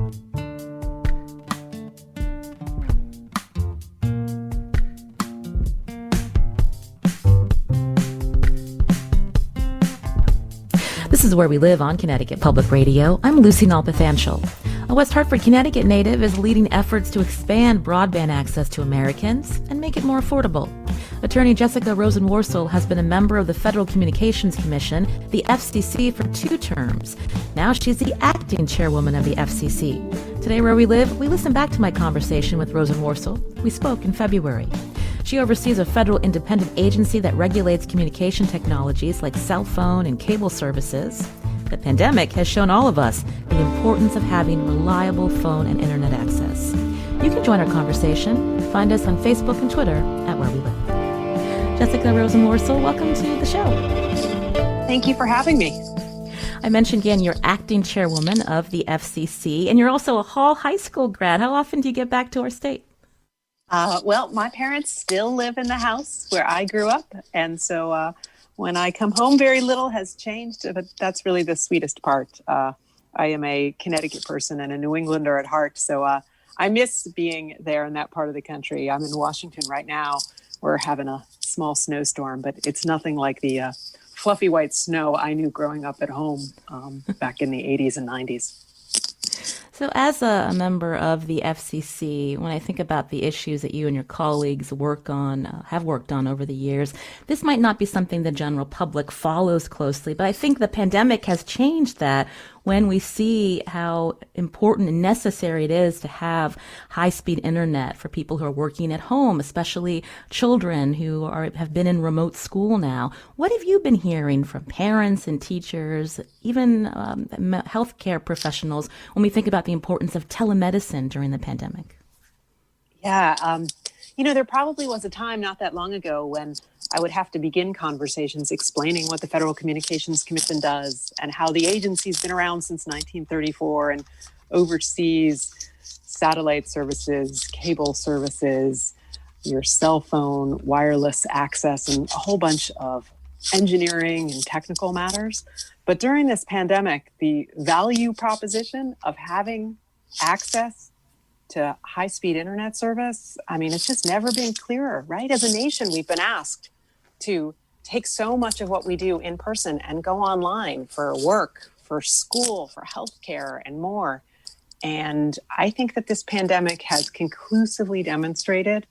This is Where We Live on Connecticut Public Radio. I'm Lucy Nalpathanchel. A West Hartford, Connecticut native is leading efforts to expand broadband access to Americans and make it more affordable. Attorney Jessica Rosenworcel has been a member of the Federal Communications Commission, the FCC, for 2 terms. Now she's the acting chairwoman of the FCC. Today, Where We Live, we listen back to my conversation with Rosenworcel. We spoke in February. She oversees a federal independent agency that regulates communication technologies like cell phone and cable services. The pandemic has shown all of us the importance of having reliable phone and internet access. You can join our conversation. Find us on Facebook and Twitter at Where We Live. Jessica Rosenworcel, welcome to the show. Thank you for having me. I mentioned again you're acting chairwoman of the FCC, and you're also a Hall High School grad. How often do you get back to our state? Well, my parents still live in the house where I grew up. And so when I come home, very little has changed. But that's really the sweetest part. I am a Connecticut person and a New Englander at heart. So I miss being there in that part of the country. I'm in Washington right now. We're having a small snowstorm, but it's nothing like the fluffy white snow I knew growing up at home back in the 80s and 90s. So as a member of the FCC, when I think about the issues that you and your colleagues have worked on over the years, this might not be something the general public follows closely, but I think the pandemic has changed that when we see how important and necessary it is to have high-speed internet for people who are working at home, especially children who have been in remote school now. What have you been hearing from parents and teachers, even healthcare professionals, when we think about the importance of telemedicine during the pandemic? Yeah, there probably was a time not that long ago when I would have to begin conversations explaining what the Federal Communications Commission does and how the agency's been around since 1934 and oversees satellite services, cable services, your cell phone, wireless access, and a whole bunch of engineering and technical matters. But during this pandemic, the value proposition of having access to high-speed internet service, it's just never been clearer, right? As a nation, we've been asked to take so much of what we do in person and go online for work, for school, for healthcare, and more. And I think that this pandemic has conclusively demonstrated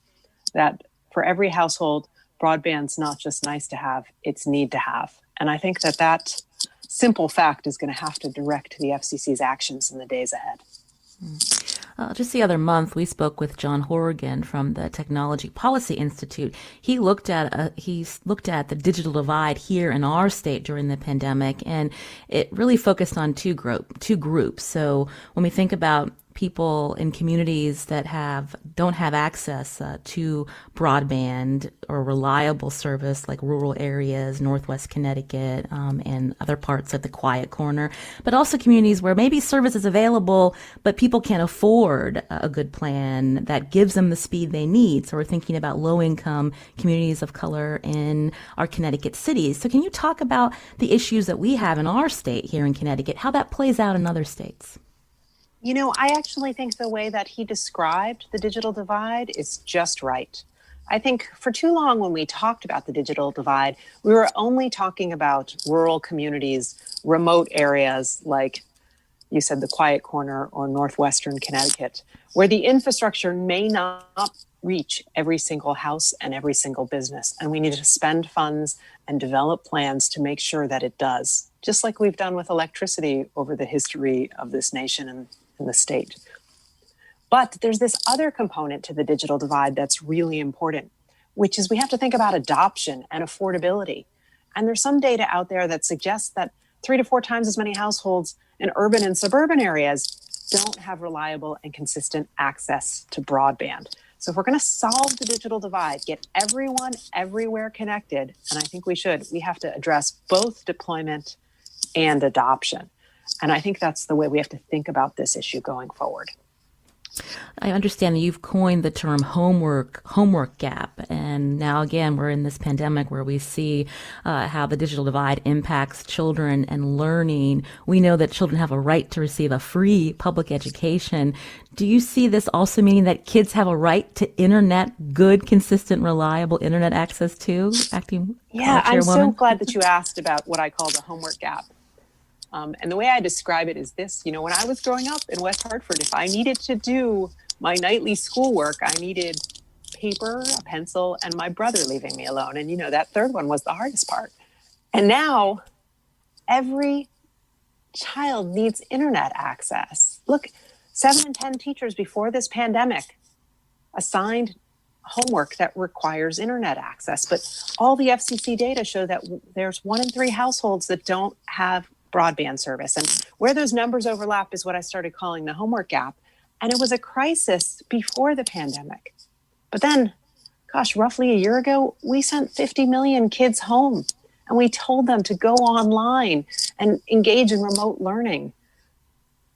that for every household, broadband's not just nice to have, it's need to have. And I think that simple fact is going to have to direct the FCC's actions in the days ahead. Just the other month, we spoke with John Horrigan from the Technology Policy Institute. He looked at the digital divide here in our state during the pandemic, and it really focused on two groups. So when we think about people in communities that don't have access to broadband or reliable service, like rural areas, Northwest Connecticut, and other parts of the Quiet Corner, but also communities where maybe service is available, but people can't afford a good plan that gives them the speed they need. So we're thinking about low-income communities of color in our Connecticut cities. So can you talk about the issues that we have in our state here in Connecticut, how that plays out in other states? I actually think the way that he described the digital divide is just right. I think for too long when we talked about the digital divide, we were only talking about rural communities, remote areas like you said, the Quiet Corner or Northwestern Connecticut, where the infrastructure may not reach every single house and every single business. And we need to spend funds and develop plans to make sure that it does, just like we've done with electricity over the history of this nation and in the state. But there's this other component to the digital divide that's really important, which is we have to think about adoption and affordability. And there's some data out there that suggests that 3 to 4 times as many households in urban and suburban areas don't have reliable and consistent access to broadband. So if we're going to solve the digital divide, get everyone everywhere connected, and I think we have to address both deployment and adoption. And I think that's the way we have to think about this issue going forward. I understand that you've coined the term homework gap, and now again we're in this pandemic where we see how the digital divide impacts children and learning. We know that children have a right to receive a free public education. Do you see this also meaning that kids have a right to good, consistent, reliable internet access too? Acting Yeah, I'm so Chairwoman. glad that you asked about what I call the homework gap. And the way I describe it is this, when I was growing up in West Hartford, if I needed to do my nightly schoolwork, I needed paper, a pencil, and my brother leaving me alone. And, that third one was the hardest part. And now every child needs internet access. Look, 7 in 10 teachers before this pandemic assigned homework that requires internet access. But all the FCC data show that there's 1 in 3 households that don't have broadband service. And where those numbers overlap is what I started calling the homework gap. And it was a crisis before the pandemic. But then, roughly a year ago, we sent 50 million kids home and we told them to go online and engage in remote learning.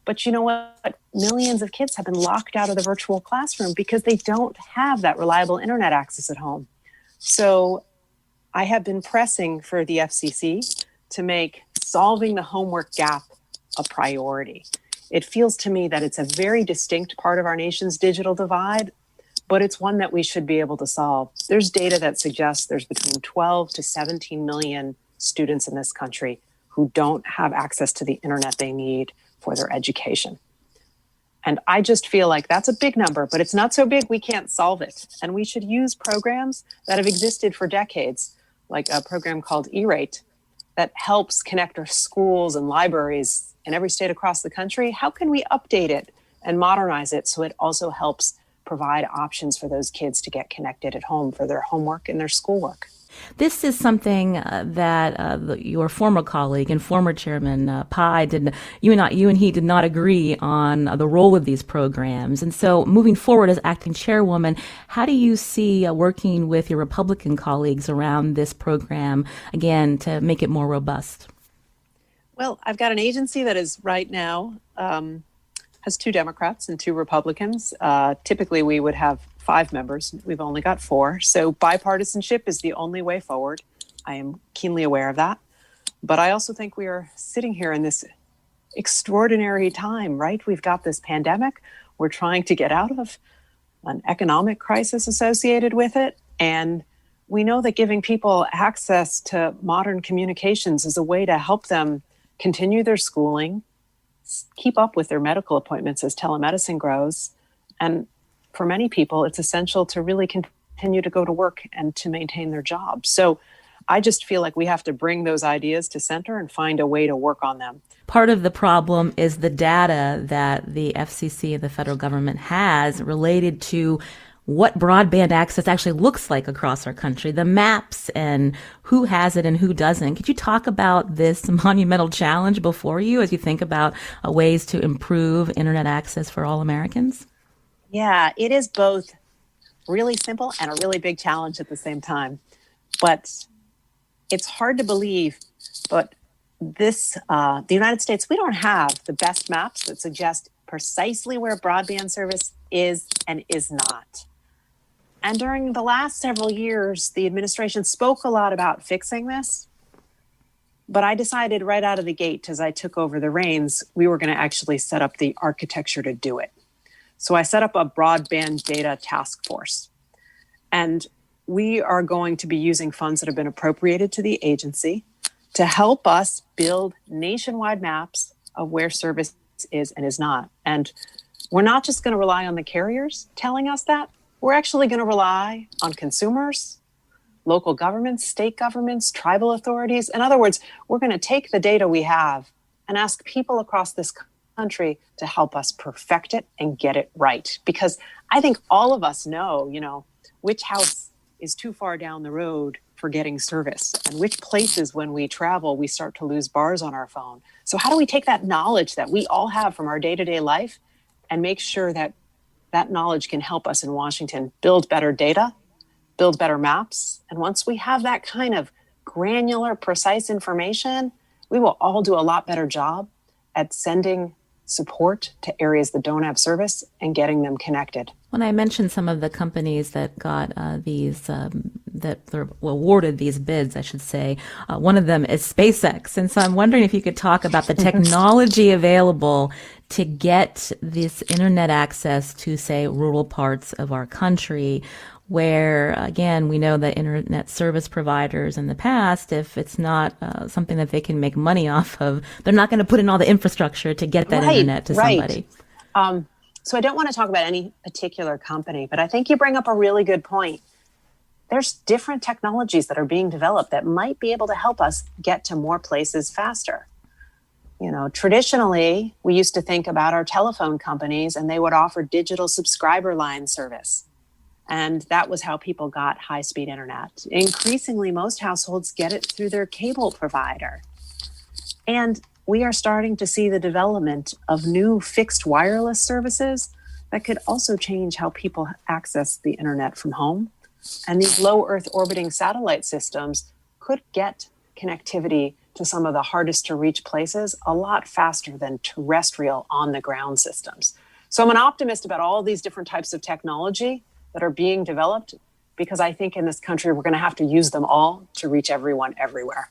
But you know what? Millions of kids have been locked out of the virtual classroom because they don't have that reliable internet access at home. So I have been pressing for the FCC to make solving the homework gap a priority. It feels to me that it's a very distinct part of our nation's digital divide, but it's one that we should be able to solve. There's data that suggests there's between 12 to 17 million students in this country who don't have access to the internet they need for their education. And I just feel like that's a big number, but it's not so big we can't solve it. And we should use programs that have existed for decades, like a program called E-Rate, that helps connect our schools and libraries in every state across the country. How can we update it and modernize it so it also helps provide options for those kids to get connected at home for their homework and their schoolwork? This is something that your former colleague and former chairman Pai you and he did not agree on the role of these programs. And so, moving forward as acting chairwoman, how do you see working with your Republican colleagues around this program again to make it more robust? Well, I've got an agency that is right now has 2 Democrats and 2 Republicans. Typically, we would have 5 members. We've only got 4. So bipartisanship is the only way forward. I am keenly aware of that. But I also think we are sitting here in this extraordinary time, right? We've got this pandemic. We're trying to get out of an economic crisis associated with it. And we know that giving people access to modern communications is a way to help them continue their schooling, keep up with their medical appointments as telemedicine grows. And for many people, it's essential to really continue to go to work and to maintain their jobs. So I just feel like we have to bring those ideas to center and find a way to work on them. Part of the problem is the data that the FCC and the federal government has related to what broadband access actually looks like across our country, the maps and who has it and who doesn't. Could you talk about this monumental challenge before you as you think about ways to improve internet access for all Americans? Yeah, it is both really simple and a really big challenge at the same time. But it's hard to believe, but the United States, we don't have the best maps that suggest precisely where broadband service is and is not. And during the last several years, the administration spoke a lot about fixing this. But I decided right out of the gate, as I took over the reins, we were going to actually set up the architecture to do it. So I set up a broadband data task force. And we are going to be using funds that have been appropriated to the agency to help us build nationwide maps of where service is and is not. And we're not just going to rely on the carriers telling us that. We're actually going to rely on consumers, local governments, state governments, tribal authorities. In other words, we're going to take the data we have and ask people across this country to help us perfect it and get it right. Because I think all of us know, which house is too far down the road for getting service and which places when we travel, we start to lose bars on our phone. So how do we take that knowledge that we all have from our day-to-day life and make sure that that knowledge can help us in Washington build better data, build better maps. And once we have that kind of granular, precise information, we will all do a lot better job at sending support to areas that don't have service and getting them connected. When I mentioned some of the companies that got that were awarded these bids, I should say, one of them is SpaceX. And so I'm wondering if you could talk about the technology available to get this internet access to, say, rural parts of our country, where, again, we know that internet service providers in the past, if it's not something that they can make money off of, they're not going to put in all the infrastructure to get that internet to somebody. So I don't want to talk about any particular company, but I think you bring up a really good point. There's different technologies that are being developed that might be able to help us get to more places faster. You know, traditionally, we used to think about our telephone companies and they would offer digital subscriber line service. And that was how people got high-speed internet. Increasingly, most households get it through their cable provider. And we are starting to see the development of new fixed wireless services that could also change how people access the internet from home. And these low Earth orbiting satellite systems could get connectivity to some of the hardest to reach places a lot faster than terrestrial on the ground systems. So I'm an optimist about all these different types of technology that are being developed, because I think in this country, we're going to have to use them all to reach everyone everywhere.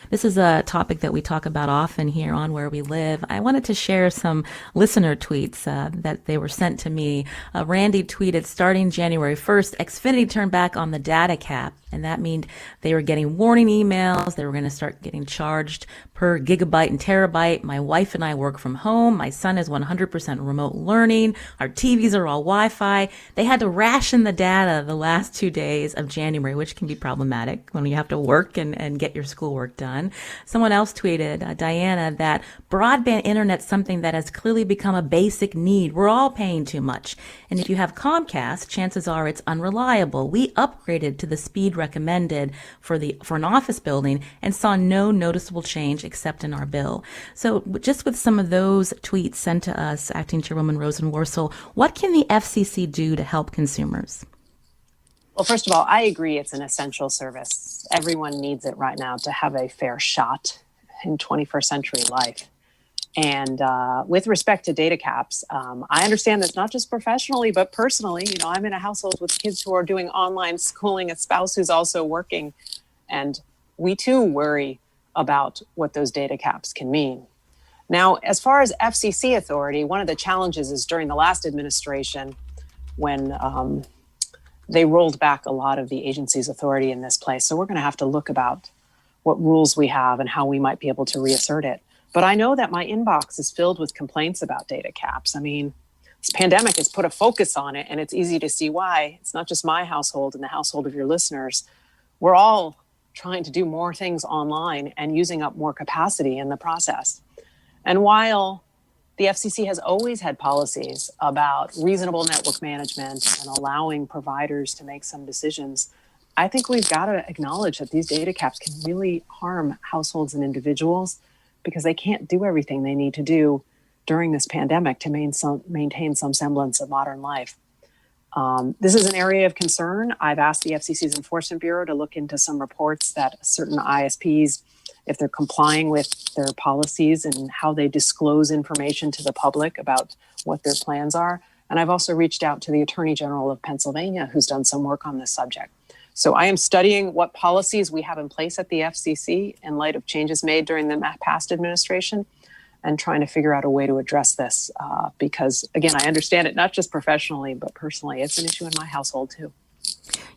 This is a topic that we talk about often here on Where We Live. I wanted to share some listener tweets that they were sent to me. Randy tweeted, starting January 1st, Xfinity turned back on the data cap. And that meant they were getting warning emails. They were going to start getting charged per gigabyte and terabyte. My wife and I work from home. My son is 100% remote learning. Our TVs are all Wi-Fi. They had to ration the data the last 2 days of January, which can be problematic when you have to work and get your schoolwork done. Someone else tweeted, Diana, that broadband internet's something that has clearly become a basic need. We're all paying too much. And if you have Comcast, chances are it's unreliable. We upgraded to the speed recommended for an office building and saw no noticeable change except in our bill. So just with some of those tweets sent to us, Acting Chairwoman Rosenworcel, what can the FCC do to help consumers? Well, first of all, I agree it's an essential service. Everyone needs it right now to have a fair shot in 21st century life. And with respect to data caps, I understand this not just professionally, but personally. You know, I'm in a household with kids who are doing online schooling, a spouse who's also working. And we too worry about what those data caps can mean. Now, as far as FCC authority, one of the challenges is during the last administration when they rolled back a lot of the agency's authority in this place. So we're going to have to look about what rules we have and how we might be able to reassert it. But I know that my inbox is filled with complaints about data caps. I mean, this pandemic has put a focus on it, and it's easy to see why. It's not just my household and the household of your listeners. We're all trying to do more things online and using up more capacity in the process. And while the FCC has always had policies about reasonable network management and allowing providers to make some decisions, I think we've got to acknowledge that these data caps can really harm households and individuals, because they can't do everything they need to do during this pandemic to maintain some semblance of modern life. This is an area of concern. I've asked the FCC's Enforcement Bureau to look into some reports that certain ISPs, if they're complying with their policies and how they disclose information to the public about what their plans are. And I've also reached out to the Attorney General of Pennsylvania, who's done some work on this subject. So I am studying what policies we have in place at the FCC in light of changes made during the past administration, and trying to figure out a way to address this because, again, I understand it not just professionally, but personally. It's an issue in my household, too.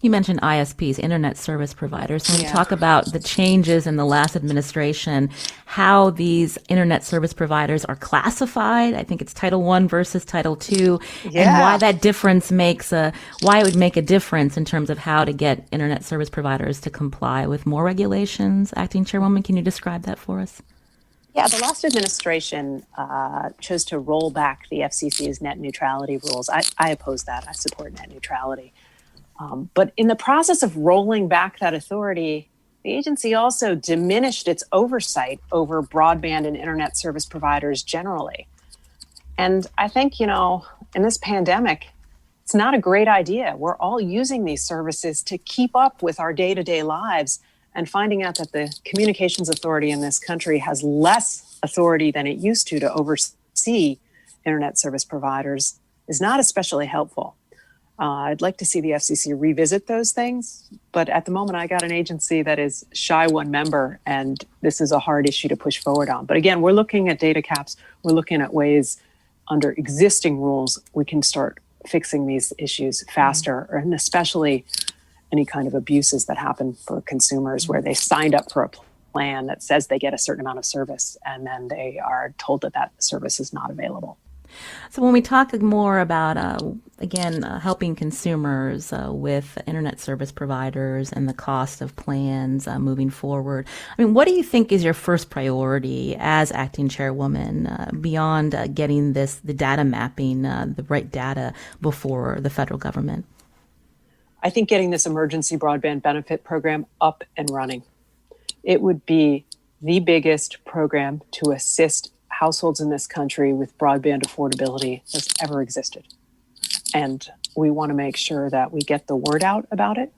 You mentioned ISPs, internet service providers. When we talk about the changes in the last administration, how these internet service providers are classified, I think it's Title I versus Title II, and why that difference why it would make a difference in terms of how to get internet service providers to comply with more regulations. Acting Chairwoman, can you describe that for us? Yeah, the last administration chose to roll back the FCC's net neutrality rules. I oppose that. I support net neutrality. But in the process of rolling back that authority, the agency also diminished its oversight over broadband and internet service providers generally. And I think, in this pandemic, it's not a great idea. We're all using these services to keep up with our day-to-day lives, and finding out that the communications authority in this country has less authority than it used to oversee internet service providers is not especially helpful. I'd like to see the FCC revisit those things, but at the moment I got an agency that is shy one member, and this is a hard issue to push forward on. But again, we're looking at data caps. We're looking at ways under existing rules we can start fixing these issues faster, and especially any kind of abuses that happen for consumers where they signed up for a plan that says they get a certain amount of service and then they are told that that service is not available. So when we talk more about, helping consumers with internet service providers and the cost of plans moving forward, I mean, what do you think is your first priority as acting chairwoman beyond getting the data mapping, the right data before the federal government? I think getting this emergency broadband benefit program up and running. It would be the biggest program to assist households in this country with broadband affordability that's ever existed. And we want to make sure that we get the word out about it.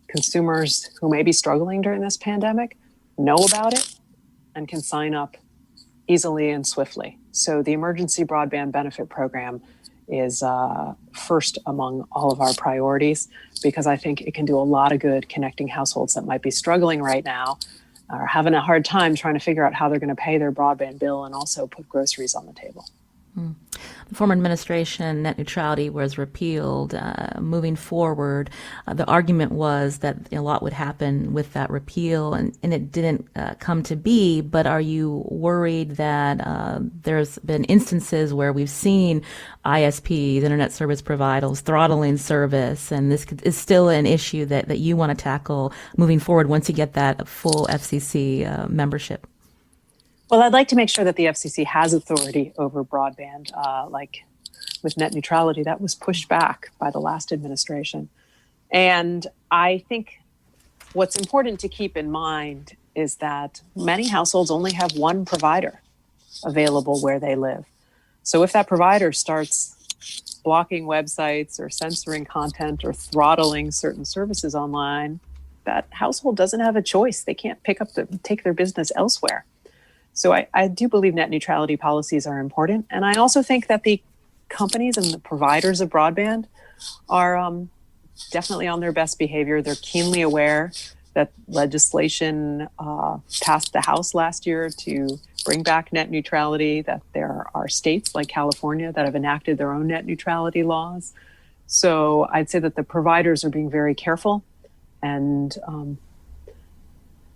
Consumers who may be struggling during this pandemic know about it and can sign up easily and swiftly. So the emergency broadband benefit program is first among all of our priorities, because I think it can do a lot of good connecting households that might be struggling right now or having a hard time trying to figure out how they're going to pay their broadband bill and also put groceries on the table. The former administration, net neutrality was repealed. Moving forward, the argument was that a lot would happen with that repeal, and it didn't come to be. But are you worried that there's been instances where we've seen ISPs, internet service providers, throttling service, and this is still an issue that you want to tackle moving forward once you get that full FCC membership? Well, I'd like to make sure that the FCC has authority over broadband, like with net neutrality, that was pushed back by the last administration. And I think what's important to keep in mind is that many households only have one provider available where they live. So if that provider starts blocking websites or censoring content or throttling certain services online, that household doesn't have a choice. They can't take their business elsewhere. So I do believe net neutrality policies are important. And I also think that the companies and the providers of broadband are definitely on their best behavior. They're keenly aware that legislation passed the House last year to bring back net neutrality, that there are states like California that have enacted their own net neutrality laws. So I'd say that the providers are being very careful. And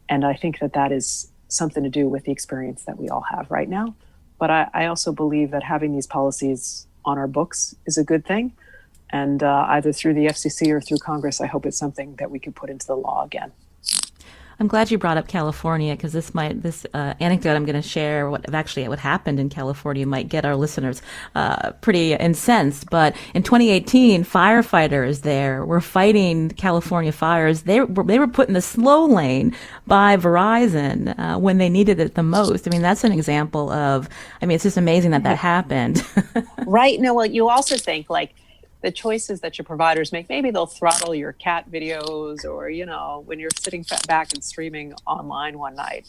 I think that is something to do with the experience that we all have right now. But I also believe that having these policies on our books is a good thing. And either through the FCC or through Congress, I hope it's something that we can put into the law again. I'm glad you brought up California, because this anecdote I'm going to share, what happened in California, might get our listeners pretty incensed. But in 2018, firefighters there were fighting California fires. They were put in the slow lane by Verizon when they needed it the most. I mean, that's an example of, it's just amazing that happened. Right. No, well, you also think like the choices that your providers make, maybe they'll throttle your cat videos or, when you're sitting back and streaming online one night.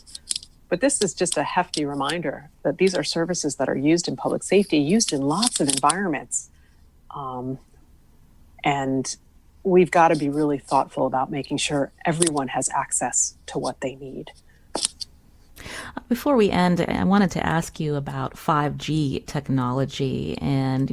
But this is just a hefty reminder that these are services that are used in public safety, used in lots of environments. And we've got to be really thoughtful about making sure everyone has access to what they need. Before we end, I wanted to ask you about 5G technology, and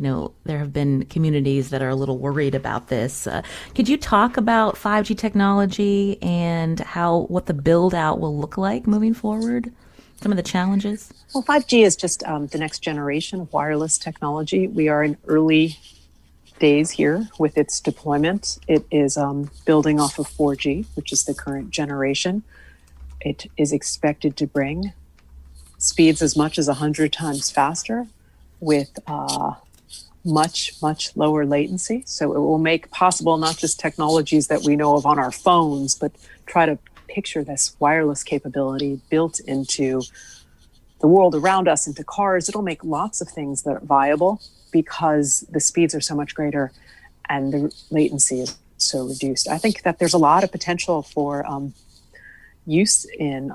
there have been communities that are a little worried about this. Could you talk about 5G technology and what the build out will look like moving forward? Some of the challenges? Well, 5G is just the next generation of wireless technology. We are in early days here with its deployment. It is building off of 4G, which is the current generation. It is expected to bring speeds as much as 100 times faster with much, much lower latency. So it will make possible not just technologies that we know of on our phones, but try to picture this wireless capability built into the world around us, into cars. It'll make lots of things that are viable because the speeds are so much greater and the latency is so reduced. I think that there's a lot of potential for use in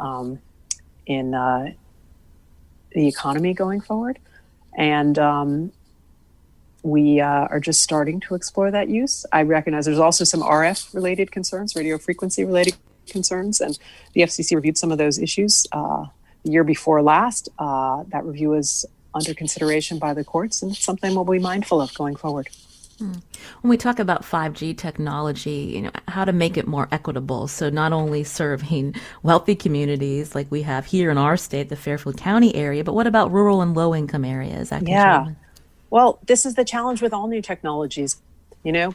the economy going forward. And we are just starting to explore that use. I recognize there's also some RF related concerns, radio frequency related concerns, and the FCC reviewed some of those issues the year before last. That review was under consideration by the courts, and it's something we'll be mindful of going forward. When we talk about 5G technology, how to make it more equitable, so not only serving wealthy communities like we have here in our state, the Fairfield County area, but what about rural and low-income areas? Well, this is the challenge with all new technologies.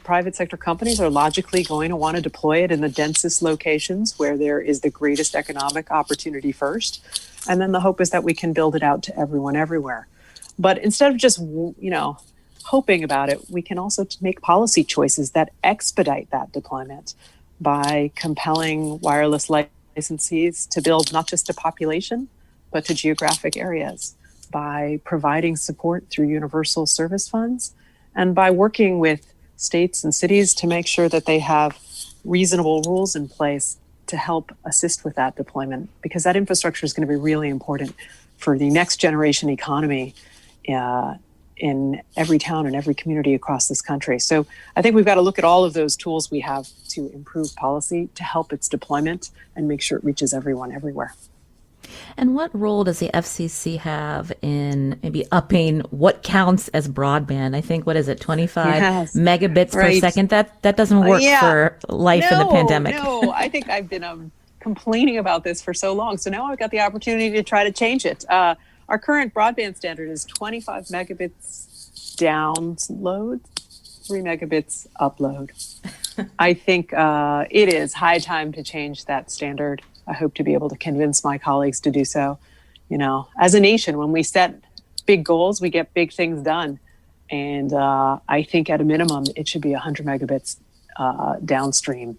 Private sector companies are logically going to want to deploy it in the densest locations where there is the greatest economic opportunity first. And then the hope is that we can build it out to everyone everywhere. But instead of just, hoping about it, we can also make policy choices that expedite that deployment by compelling wireless licensees to build not just to population, but to geographic areas, by providing support through universal service funds, and by working with states and cities to make sure that they have reasonable rules in place to help assist with that deployment, because that infrastructure is going to be really important for the next generation economy in every town and every community across this country. So I think we've got to look at all of those tools we have to improve policy to help its deployment and make sure it reaches everyone everywhere. And what role does the FCC have in maybe upping what counts as broadband? I think, 25 megabits per second? That doesn't work for life in the pandemic. No, I think I've been complaining about this for so long. So now I've got the opportunity to try to change it. Our current broadband standard is 25 megabits download, 3 megabits upload. I think it is high time to change that standard. I hope to be able to convince my colleagues to do so. As a nation, when we set big goals, we get big things done. And I think at a minimum, it should be 100 megabits downstream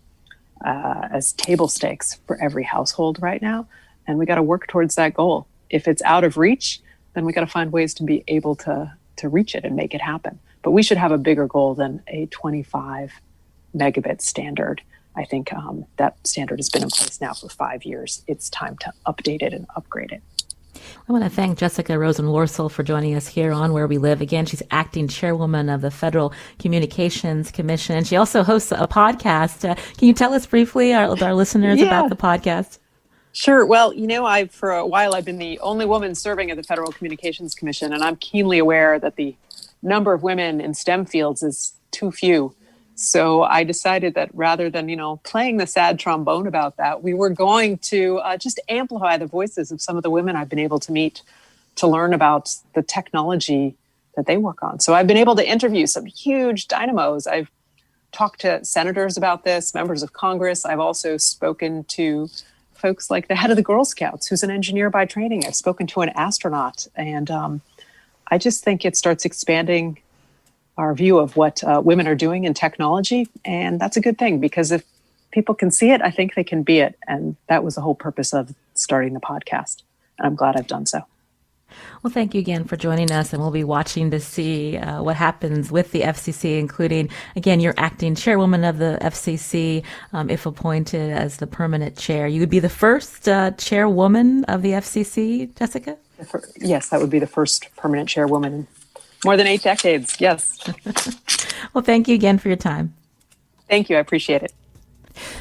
as table stakes for every household right now. And we got to work towards that goal. If it's out of reach, then we got to find ways to be able to reach it and make it happen. But we should have a bigger goal than a 25 megabit standard. I think that standard has been in place now for 5 years. It's time to update it and upgrade it. I want to thank Jessica Rosenworcel for joining us here on Where We Live. Again, she's acting chairwoman of the Federal Communications Commission. She also hosts a podcast. Can you tell us briefly, our listeners, about the podcast? Sure. Well, for a while, I've been the only woman serving at the Federal Communications Commission, and I'm keenly aware that the number of women in STEM fields is too few. So I decided that rather than, playing the sad trombone about that, we were going to just amplify the voices of some of the women I've been able to meet to learn about the technology that they work on. So I've been able to interview some huge dynamos. I've talked to senators about this, members of Congress. I've also spoken to folks like the head of the Girl Scouts, who's an engineer by training. I've spoken to an astronaut. And I just think it starts expanding our view of what women are doing in technology. And that's a good thing, because if people can see it, I think they can be it. And that was the whole purpose of starting the podcast. And I'm glad I've done so. Well, thank you again for joining us, and we'll be watching to see what happens with the FCC, including, again, you're acting chairwoman of the FCC, if appointed as the permanent chair. You would be the first chairwoman of the FCC, Jessica? Yes, that would be the first permanent chairwoman in more than 8 decades, yes. Well, thank you again for your time. Thank you, I appreciate it.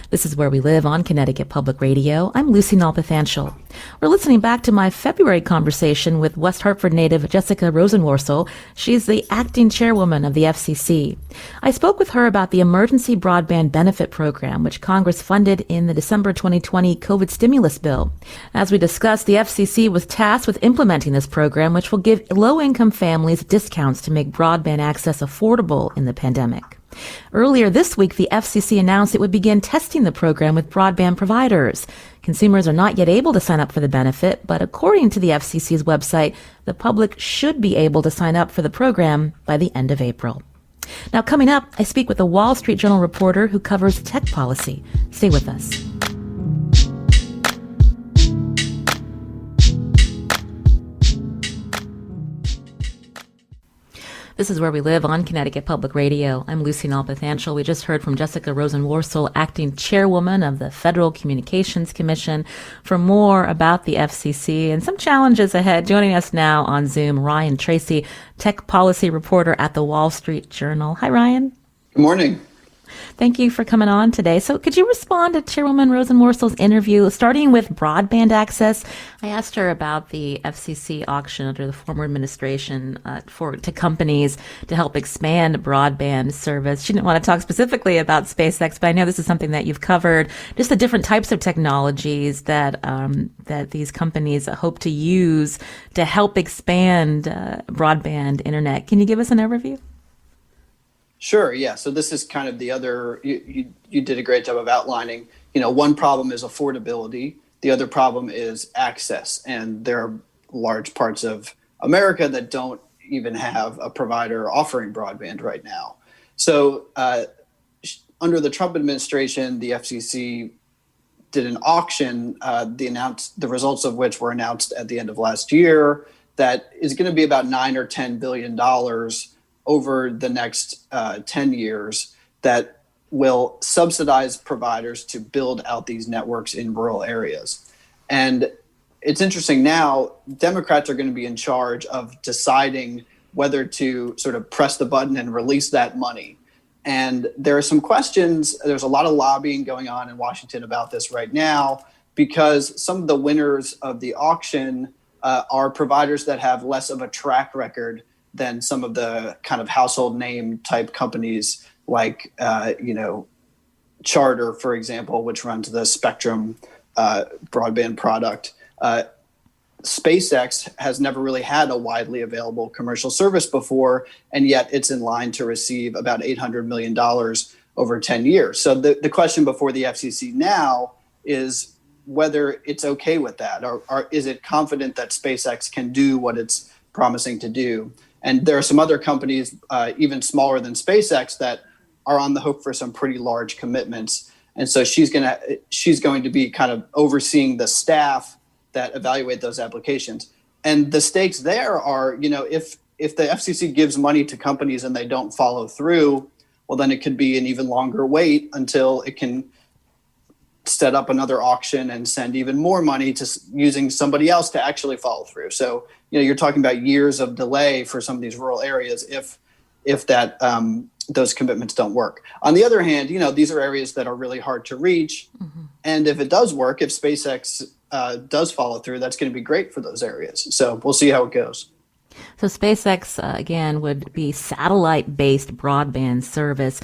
This is Where We Live on Connecticut Public Radio. I'm Lucy Nalpathanchel. We're listening back to my February conversation with West Hartford native Jessica Rosenworcel. She's the acting chairwoman of the FCC. I spoke with her about the Emergency Broadband Benefit Program, which Congress funded in the December 2020 COVID stimulus bill. As we discussed, the FCC was tasked with implementing this program, which will give low-income families discounts to make broadband access affordable in the pandemic. Earlier this week, the FCC announced it would begin testing the program with broadband providers. Consumers are not yet able to sign up for the benefit, but according to the FCC's website, the public should be able to sign up for the program by the end of April. Now, coming up, I speak with a Wall Street Journal reporter who covers tech policy. Stay with us. This is Where We Live on Connecticut Public Radio. I'm Lucy Nalpathanchel. We just heard from Jessica Rosenworcel, acting chairwoman of the Federal Communications Commission. For more about the FCC and some challenges ahead, joining us now on Zoom, Ryan Tracy, tech policy reporter at the Wall Street Journal. Hi, Ryan. Good morning. Thank you for coming on today. So could you respond to Chairwoman Rosenworcel's interview, starting with broadband access? I asked her about the FCC auction under the former administration to companies to help expand broadband service. She didn't want to talk specifically about SpaceX, but I know this is something that you've covered, just the different types of technologies that that these companies hope to use to help expand broadband internet. Can you give us an overview? Sure. Yeah. So this is kind of the other, you did a great job of outlining, one problem is affordability. The other problem is access. And there are large parts of America that don't even have a provider offering broadband right now. So under the Trump administration, the FCC did an auction, the results of which were announced at the end of last year, that is going to be about $9 or $10 billion over the next 10 years that will subsidize providers to build out these networks in rural areas. And it's interesting now, Democrats are going to be in charge of deciding whether to sort of press the button and release that money. And there are some questions, there's a lot of lobbying going on in Washington about this right now, because some of the winners of the auction are providers that have less of a track record than some of the kind of household name type companies like, Charter, for example, which runs the Spectrum broadband product. SpaceX has never really had a widely available commercial service before, and yet it's in line to receive about $800 million over 10 years. So the question before the FCC now is whether it's okay with that, or is it confident that SpaceX can do what it's promising to do? And there are some other companies, even smaller than SpaceX, that are on the hook for some pretty large commitments. And so she's going to be kind of overseeing the staff that evaluate those applications. And the stakes there are, if the FCC gives money to companies and they don't follow through, well, then it could be an even longer wait until it can set up another auction and send even more money to using somebody else to actually follow through. So, you're talking about years of delay for some of these rural areas if that those commitments don't work. On the other hand, these are areas that are really hard to reach. Mm-hmm. And if it does work, if SpaceX does follow through, that's going to be great for those areas. So we'll see how it goes. So SpaceX, again, would be satellite-based broadband service.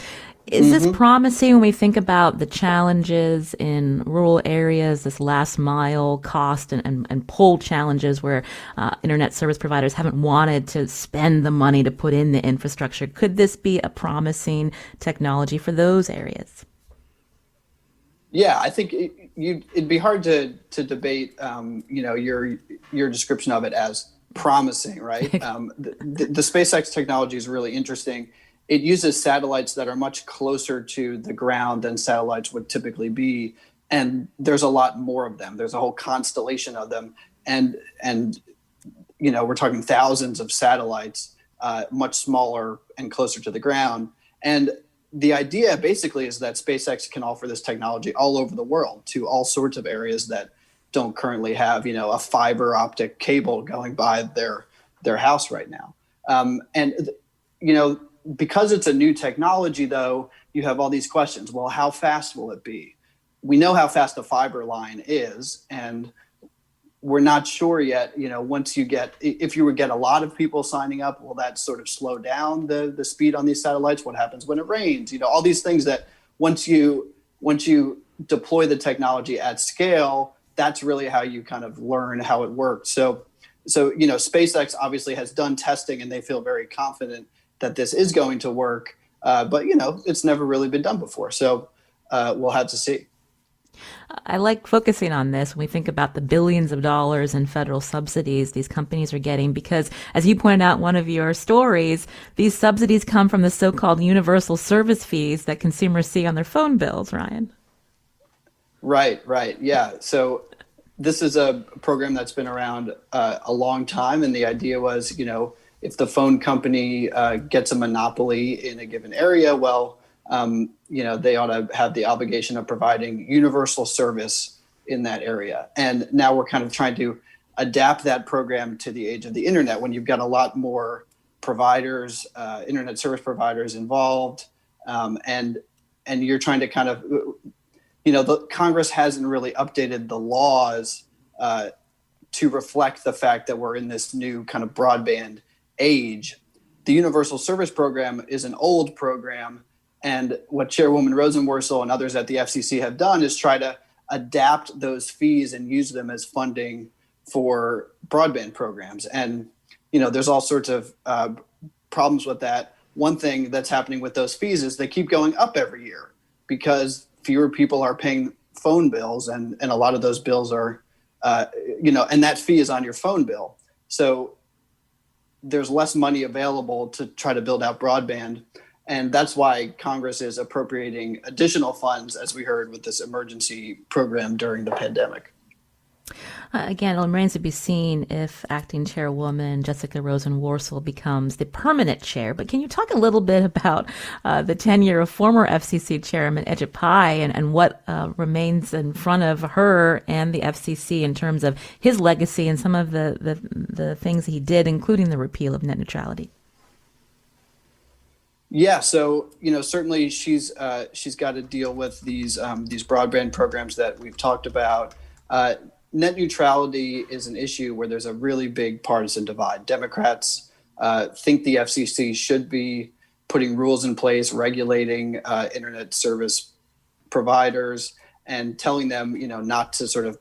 Is this promising when we think about the challenges in rural areas, this last mile cost and pull challenges where internet service providers haven't wanted to spend the money to put in the infrastructure? Could this be a promising technology for those areas? Yeah, I think it'd be hard to debate, your description of it as promising, right? The SpaceX technology is really interesting. It uses satellites that are much closer to the ground than satellites would typically be. And there's a lot more of them. There's a whole constellation of them. And we're talking thousands of satellites, much smaller and closer to the ground. And the idea basically is that SpaceX can offer this technology all over the world to all sorts of areas that don't currently have, a fiber optic cable going by their house right now. Because it's a new technology, though, you have all these questions. Well, how fast will it be? We know how fast a fiber line is, and we're not sure yet. If you would get a lot of people signing up, will that sort of slow down the speed on these satellites? What happens when it rains? All these things that once you deploy the technology at scale, that's really how you kind of learn how it works. So SpaceX obviously has done testing, and they feel very confident that this is going to work, but it's never really been done before. So we'll have to see. I like focusing on this when we think about the billions of dollars in federal subsidies these companies are getting, because as you pointed out in one of your stories, these subsidies come from the so-called universal service fees that consumers see on their phone bills, Ryan. Right. Yeah. So this is a program that's been around a long time. And the idea was, if the phone company gets a monopoly in a given area, well, they ought to have the obligation of providing universal service in that area. And now we're kind of trying to adapt that program to the age of the internet, when you've got a lot more providers, internet service providers involved, and you're trying to kind of, the Congress hasn't really updated the laws to reflect the fact that we're in this new kind of broadband age. The Universal Service Program is an old program, and what Chairwoman Rosenworcel and others at the FCC have done is try to adapt those fees and use them as funding for broadband programs. And, there's all sorts of problems with that. One thing that's happening with those fees is they keep going up every year because fewer people are paying phone bills, and a lot of those bills are, and that fee is on your phone bill. So there's less money available to try to build out broadband. And that's why Congress is appropriating additional funds, as we heard with this emergency program during the pandemic. Again, it remains to be seen if acting chairwoman Jessica Rosenworcel becomes the permanent chair. But can you talk a little bit about the tenure of former FCC chairman Ajit Pai and what remains in front of her and the FCC in terms of his legacy and some of the things he did, including the repeal of net neutrality? Yeah, so certainly she's got to deal with these broadband programs that we've talked about. Net neutrality is an issue where there's a really big partisan divide. Democrats think the FCC should be putting rules in place, regulating internet service providers, and telling them, not to sort of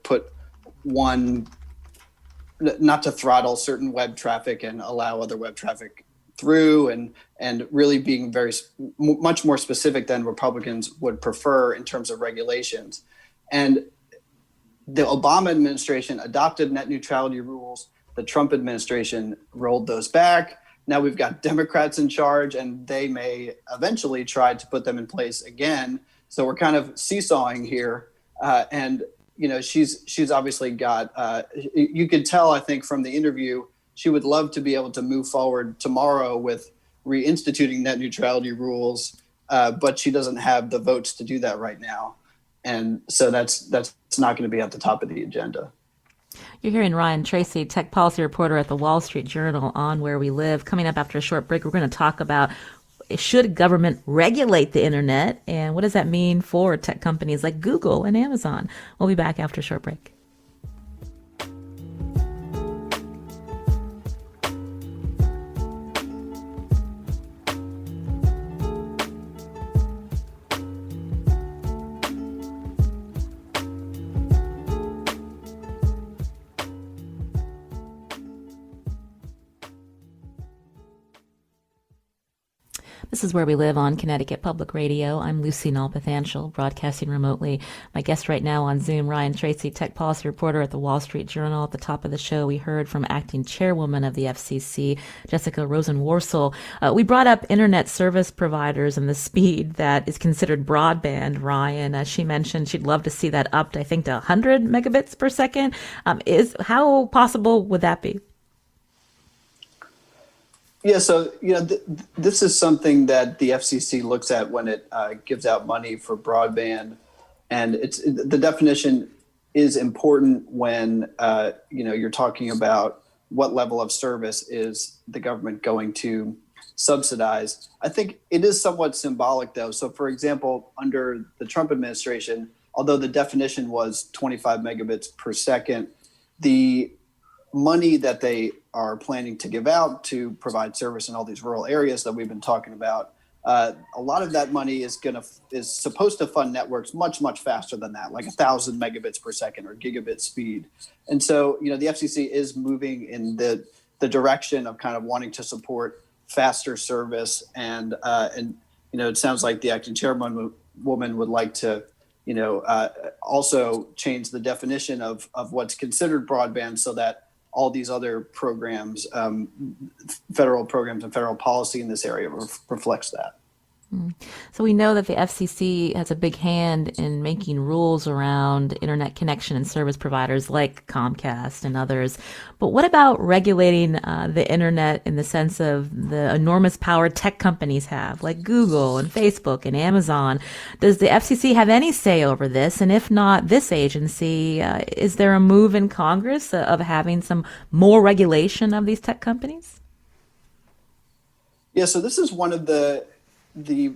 not to throttle certain web traffic and allow other web traffic through, and really being much more specific than Republicans would prefer in terms of regulations. And the Obama administration adopted net neutrality rules. The Trump administration rolled those back. Now we've got Democrats in charge, and they may eventually try to put them in place again. So we're kind of seesawing here. And she's obviously got, you could tell, I think, from the interview, she would love to be able to move forward tomorrow with reinstituting net neutrality rules, but she doesn't have the votes to do that right now. And so that's not going to be at the top of the agenda. You're hearing Ryan Tracy, tech policy reporter at the Wall Street Journal, on Where We Live. Coming up after a short break, we're going to talk about, should government regulate the internet, and what does that mean for tech companies like Google and Amazon? We'll be back after a short break. This is Where We Live on Connecticut Public Radio. I'm Lucy Nalpathanchel, broadcasting remotely. My guest right now on Zoom, Ryan Tracy, tech policy reporter at the Wall Street Journal. At the top of the show, we heard from acting chairwoman of the FCC, Jessica Rosenworcel. We brought up internet service providers and the speed that is considered broadband, Ryan. She mentioned she'd love to see that upped, I think, to 100 megabits per second. How possible would that be? Yeah, so this is something that the FCC looks at when it gives out money for broadband, and the definition is important when you're talking about what level of service is the government going to subsidize. I think it is somewhat symbolic, though. So, for example, under the Trump administration, although the definition was 25 megabits per second, the money that they are planning to give out to provide service in all these rural areas that we've been talking about, a lot of that money is supposed to fund networks much, much faster than that, like 1,000 megabits per second or gigabit speed. And so, the FCC is moving in the direction of kind of wanting to support faster service. And it sounds like the acting chairwoman would like to, also change the definition of what's considered broadband so that all these other programs, federal programs and federal policy in this area reflects that. So we know that the FCC has a big hand in making rules around internet connection and service providers like Comcast and others. But what about regulating the internet in the sense of the enormous power tech companies have, like Google and Facebook and Amazon? Does the FCC have any say over this? And if not this agency, is there a move in Congress of having some more regulation of these tech companies? Yeah, so this is one of the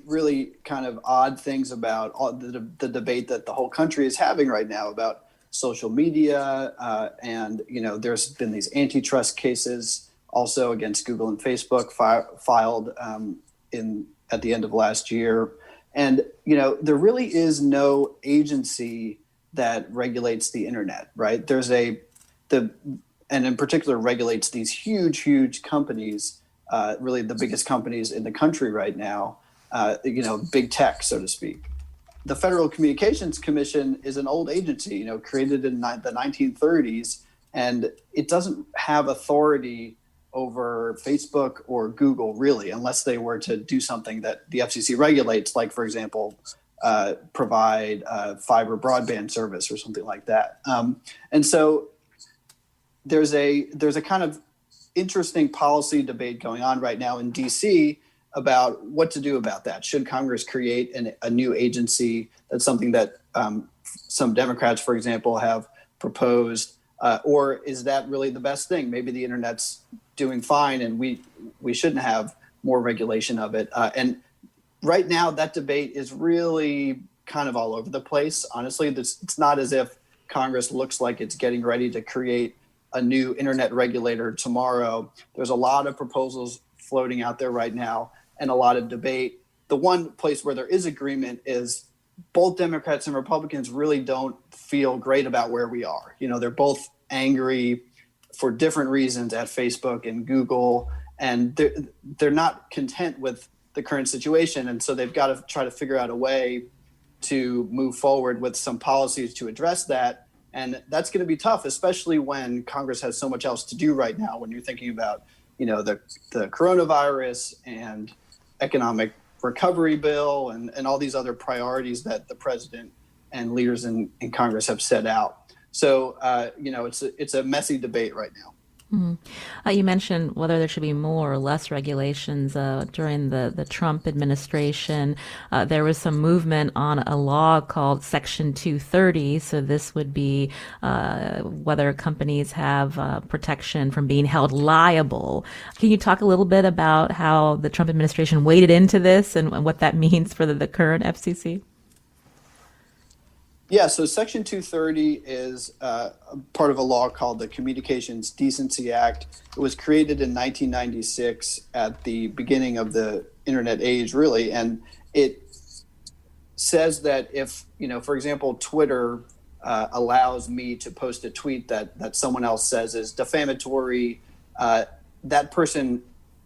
really kind of odd things about the debate that the whole country is having right now about social media, and there's been these antitrust cases also against Google and Facebook filed at the end of last year, and there really is no agency that regulates the internet, right? And in particular regulates these huge companies, really the biggest companies in the country right now. Big tech, so to speak. The Federal Communications Commission is an old agency, created in the 1930s, and it doesn't have authority over Facebook or Google, really, unless they were to do something that the FCC regulates, like, for example, provide fiber broadband service or something like that. And so there's a kind of interesting policy debate going on right now in DC about what to do about that. Should Congress create a new agency? That's something that some Democrats, for example, have proposed. Or is that really the best thing? Maybe the internet's doing fine and we shouldn't have more regulation of it. And right now, that debate is really kind of all over the place. Honestly, it's not as if Congress looks like it's getting ready to create a new internet regulator tomorrow. There's a lot of proposals floating out there right now and a lot of debate. The one place where there is agreement is both Democrats and Republicans really don't feel great about where we are. They're both angry for different reasons at Facebook and Google, and they're not content with the current situation. And so they've got to try to figure out a way to move forward with some policies to address that. And that's going to be tough, especially when Congress has so much else to do right now, when you're thinking about, the coronavirus and economic recovery bill and all these other priorities that the president and leaders in Congress have set out. So, it's a messy debate right now. Mm-hmm. You mentioned whether there should be more or less regulations during the Trump administration. There was some movement on a law called Section 230. So this would be whether companies have protection from being held liable. Can you talk a little bit about how the Trump administration waded into this and what that means for the current FCC? Yeah, so Section 230 is part of a law called the Communications Decency Act. It was created in 1996 at the beginning of the internet age, really. And it says that if, for example, Twitter allows me to post a tweet that someone else says is defamatory, that person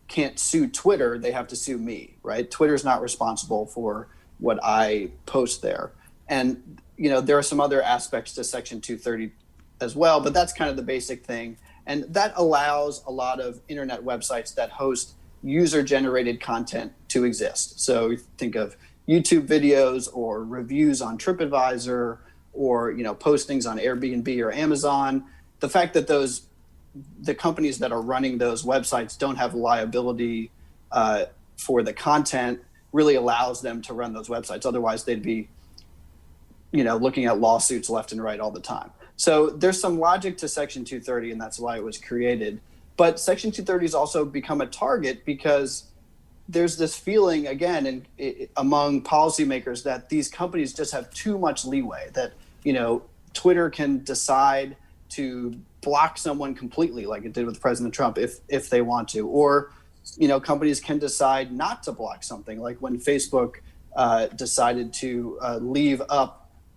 can't sue Twitter. They have to sue me, right? Twitter's not responsible for what I post there. And there are some other aspects to Section 230 as well, but that's kind of the basic thing. And that allows a lot of internet websites that host user-generated content to exist. So think of YouTube videos or reviews on TripAdvisor or postings on Airbnb or Amazon. The fact that the companies that are running those websites don't have liability for the content really allows them to run those websites. Otherwise, they'd be looking at lawsuits left and right all the time. So there's some logic to Section 230, and that's why it was created. But Section 230 has also become a target because there's this feeling, again, among policymakers that these companies just have too much leeway, that, Twitter can decide to block someone completely, like it did with President Trump, if they want to. Or, companies can decide not to block something, like when Facebook decided to leave up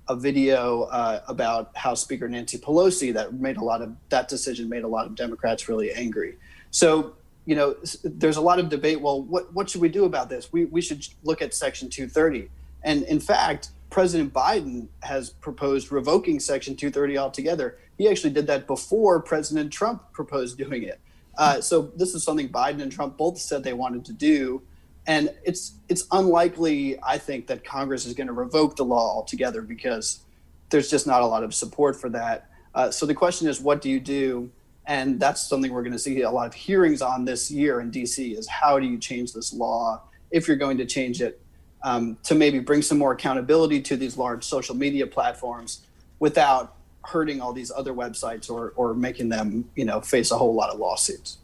a video about House Speaker Nancy Pelosi that decision made a lot of Democrats really angry. So, there's a lot of debate. Well, what should we do about this? We should look at Section 230. And in fact, President Biden has proposed revoking Section 230 altogether. He actually did that before President Trump proposed doing it. So this is something Biden and Trump both said they wanted to do. And it's unlikely, I think, that Congress is going to revoke the law altogether because there's just not a lot of support for that. So the question is, what do you do? And that's something we're going to see a lot of hearings on this year in DC is how do you change this law, if you're going to change it, to maybe bring some more accountability to these large social media platforms without hurting all these other websites or making them, face a whole lot of lawsuits.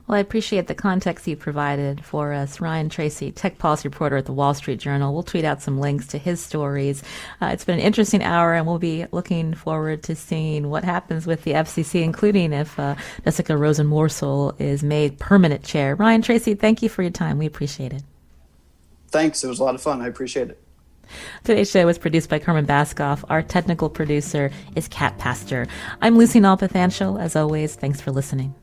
Well, I appreciate the context you provided for us. Ryan Tracy, tech policy reporter at the Wall Street Journal. We'll tweet out some links to his stories. It's been an interesting hour, and we'll be looking forward to seeing what happens with the FCC, including if Jessica Rosenworcel is made permanent chair. Ryan Tracy, thank you for your time. We appreciate it. Thanks. It was a lot of fun. I appreciate it. Today's show was produced by Carmen Baskoff. Our technical producer is Kat Pastor. I'm Lucy Nalpathanchel. As always, thanks for listening.